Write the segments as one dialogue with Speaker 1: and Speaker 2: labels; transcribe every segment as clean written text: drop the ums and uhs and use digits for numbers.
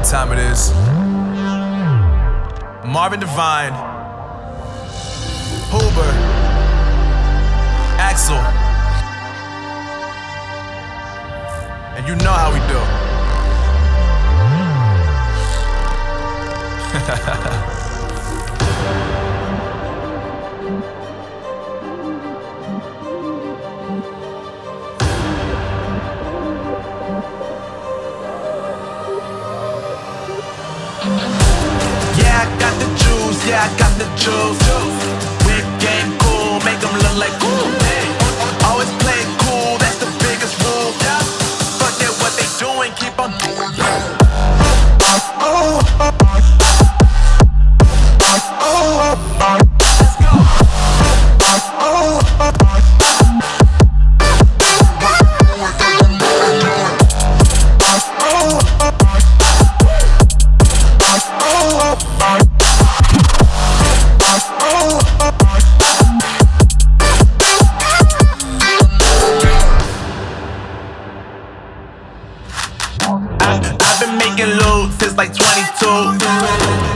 Speaker 1: time it is. Marvin Devine, Huber, Axel, and you know how we do.
Speaker 2: Yeah, I got the juice, yeah, I got the juice. Whip game cool, make them look like cool. Always play it cool, that's the biggest rule. Forget what they doing, keep on doing it. Let's go. I've been making loot since like 22.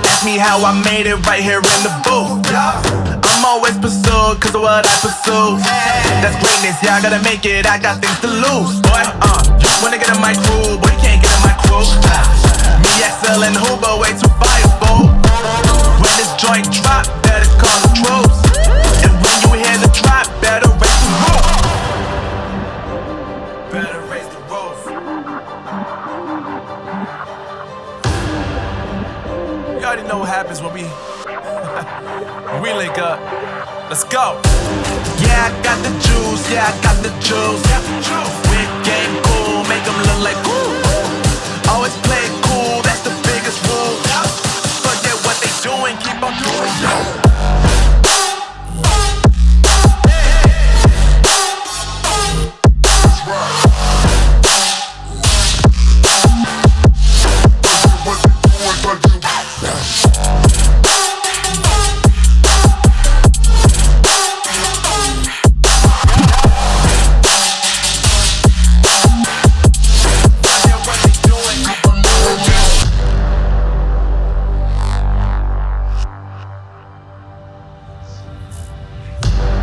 Speaker 2: Ask me how I made it right here in the booth. I'm always pursued cause of what I pursue. That's greatness, yeah, I gotta make it, I got things to lose. Boy, wanna get in my crew, boy, you can't get in my crew. Me, XL, and Huber, way too fireable. When this joint drop, better call the troops. And when you hear the drop, better raise the roof. Better raise the roof.
Speaker 1: You already know what happens when we link up. Let's go.
Speaker 2: Yeah, I got the juice, yeah, I got the juice. Whip game cool, make them look like cool. Always play it cool, that's the biggest rule. Forget what they doing, keep on doing it.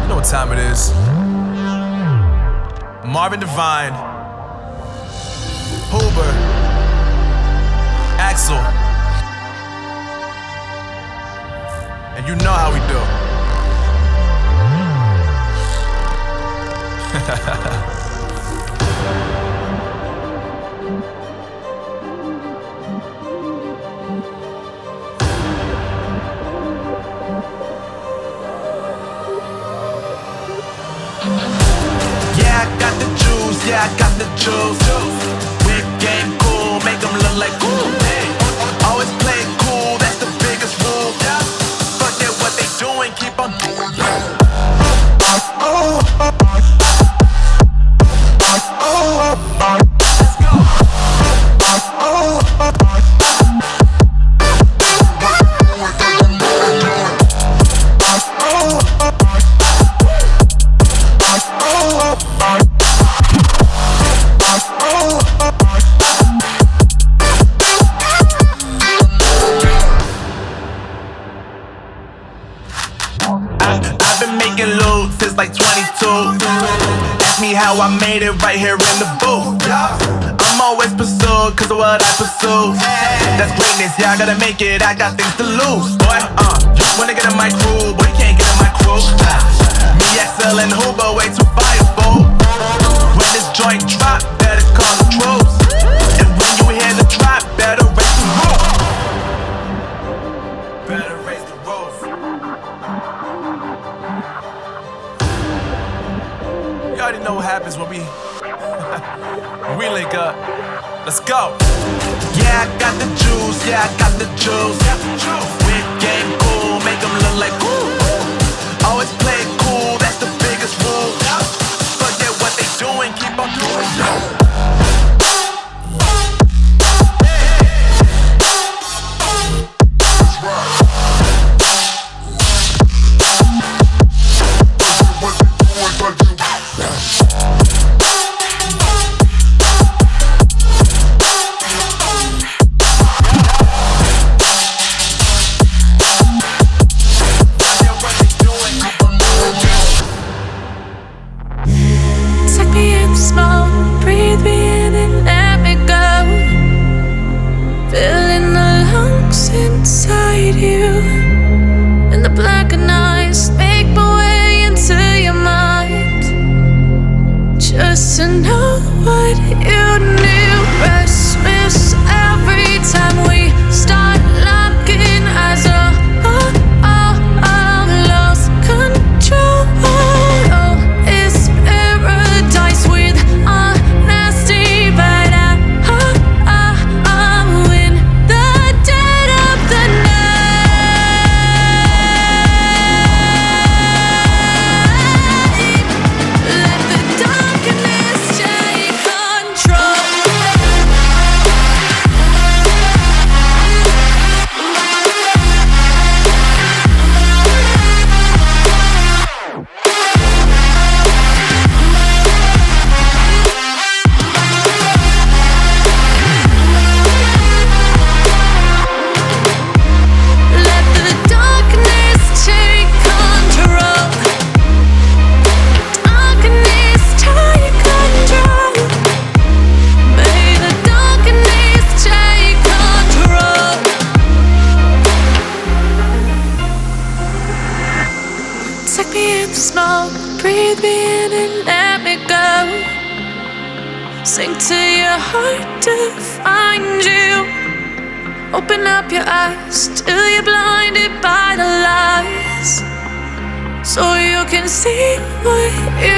Speaker 1: You know what time it is. Marvin Devine, Huber, Axel, and you know how we do.
Speaker 2: Yeah, I got the juice, yeah, I got the juice. Whip game cool, make them look like cool. Always play it cool, that's the biggest rule. Forget what they doing, keep on doing it. Let's go. I've been making loot since like 22. Ask me how I made it right here in the booth. I'm always pursued cause of what I pursue. That's greatness, yeah, I gotta make it, I got things to lose. Boy, wanna get in my crew, boy, you can't get in my crew. Me, XL, and Huber, way too fireable. When this joint drop, better call the troops. And when you hear the drop, better raise the roof. Better raise the roof.
Speaker 1: You already know what happens when we link up. Let's go.
Speaker 2: Yeah, I got the juice, yeah, I got the juice. Whip game cool, make them look like cool. Always play it cool, that's the biggest rule. Forget what they doing, keep on doing it.
Speaker 3: what you knew. Restless every time we start locking eyes. Lost control. Oh, it's paradise with honesty, but I'm in the dead of the night. Let the darkness take control. Let the darkness take control. Darkness take control. May the darkness take control. Take me in the smoke, breathe me in and let me go. Sink to your heart to find you. Open up your eyes till you're blinded by the lies, so you can see what you